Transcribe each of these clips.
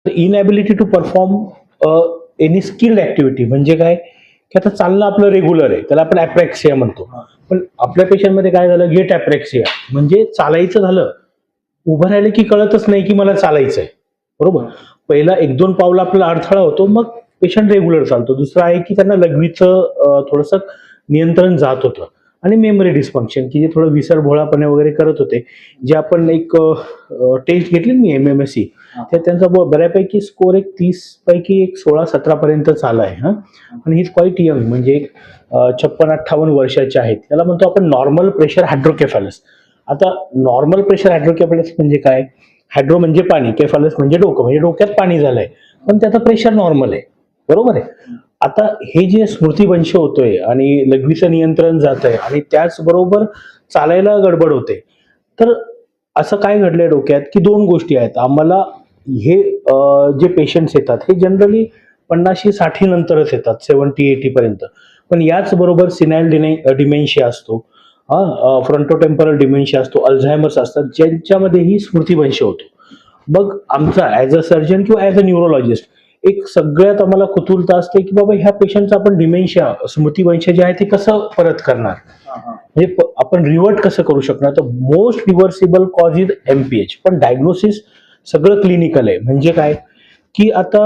Inability to perform any skilled activity म्हणजे काय की आता चालणं आपलं रेग्युलर आहे, त्याला आपण ऍप्रॅक्सिया म्हणतो. पण आपल्या पेशंटमध्ये काय झालं, गेट ऍप्रॅक्सिया म्हणजे चालायचं झालं, उभं राहिलं की कळतच नाही की मला चालायचंय. बरोबर. पहिला एक दोन पावलं आपल्याला अडथळा होतो, मग पेशंट रेग्युलर चालतो. दुसरं आहे की त्यांना लघवीचं थोडंसं नियंत्रण जात होतं. आणि मेमरी डिस्फंक्शन की जे थोडं विसरभोळापणे वगैरे करत होते. जे आपण एक टेस्ट घेतली मी MMSE, तर त्यांचा बऱ्यापैकी स्कोर एक 30 पैकी एक 16-17 पर्यंत आलाय. हा, आणि ही क्वाईट यंग म्हणजे 56-58 वर्षाचे आहेत. त्याला म्हणतो आपण नॉर्मल प्रेशर हायड्रोकेफालस. आता नॉर्मल प्रेशर हायड्रोकेफालस म्हणजे काय? हायड्रो म्हणजे पाणी, केफालस म्हणजे डोकं, म्हणजे डोक्यात पाणी झालंय, पण त्याचं प्रेशर नॉर्मल आहे. बरोबर आहे. आता हे जे स्मृतिभ्रंश होतोय आणि लघवीचं नियंत्रण जात आहे आणि त्याचबरोबर चालायला गडबड होते, तर असं काय घडलंय डोक्यात की दोन गोष्टी आहेत. आम्हाला हे जे पेशंट्स येतात हे जनरली 50-60 नंतरच येतात, 70-80 पर्यंत. पण याच बरोबर सिनाईल डिमेन्शिया असतो, फ्रंटोटेम्परल डिमेन्शिया असतो, अल्झायमर्स असतात, ज्यांच्यामध्येही स्मृतिभ्रंश होतो. मग आमचा ऍज अ सर्जन किंवा ऍज अ न्यूरोलॉजिस्ट एक सगळ्यात आम्हाला कुतूहलता असते की बाबा ह्या पेशंटचं आपण डिमेन्शिया, स्मृतिभ्रंश जे आहे ते कसं परत करणार, म्हणजे आपण रिव्हर्ट कसं करू शकणार. तर most reversible cause is MPH, पण डायग्नोसिस सगळं क्लिनिकल आहे. म्हणजे काय की आता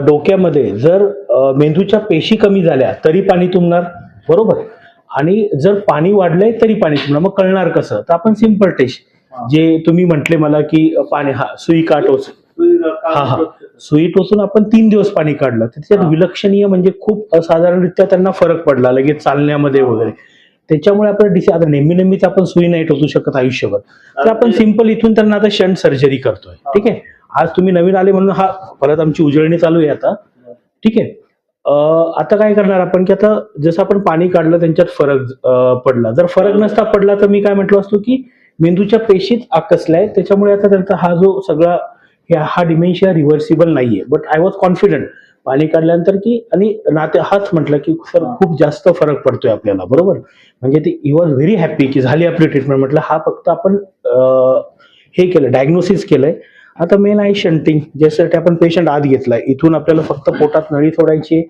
डोक्यामध्ये जर मेंदूच्या पेशी कमी झाल्या तरी पाणी तुंबणार. बरोबर. आणि जर पाणी वाढलंय तरी पाणी तुंबणार. मग कळणार कसं? तर आपण सिंपल टेस्ट जे तुम्ही म्हटले मला की पाणी, सुई का टोच, सुई टोचून आपण 3 दिवस पाणी काढलं, तर त्याच्यात विलक्षणीय म्हणजे खूप असाधारणरित्या त्यांना फरक पडला लगेच चालण्यामध्ये वगैरे. त्याच्यामुळे आपण आता नेहमीच आपण सुई नाही टोचू शकत आयुष्यभर, तर आपण सिंपल इथून त्यांना आता शंट सर्जरी करतोय. ठीक आहे. आज तुम्ही नवीन आले म्हणून हा परत आमची उजळणी चालू आहे आता. ठीक आहे. आता काय करणार आपण की आता जसं आपण पाणी काढलं त्यांच्यात फरक पडला. जर फरक नसता पडला तर मी काय म्हटलं असतो की मेंदूच्या पेशीत आकसलाय, त्याच्यामुळे आता त्यांचा हा जो सगळा हा डिमेन्शिया रिव्हर्सिबल नाहीये. बट आय वॉज कॉन्फिडंट पाणी काढल्यानंतर की, आणि नाते हाच म्हटलं की सर खूप जास्त फरक पडतोय आपल्याला. बरोबर. म्हणजे ते ही वॉज व्हेरी हॅपी की झाली आपली ट्रीटमेंट. म्हटलं हा फक्त आपण हे केलं, डायग्नोसिस केलंय. आता मेन आहे शंटिंग, ज्यासाठी आपण पेशंट आत घेतलाय. इथून आपल्याला फक्त पोटात नळी सोडायची,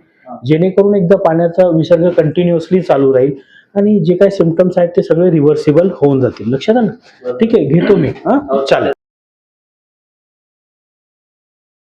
जेणेकरून एकदा पाण्याचा विसर्ग कंटिन्युअसली चालू राहील आणि जे काही सिम्पटम्स आहेत ते सगळे रिव्हर्सिबल होऊन जातील. लक्षात आलं? ठीक आहे, घेतो मी. चालेल.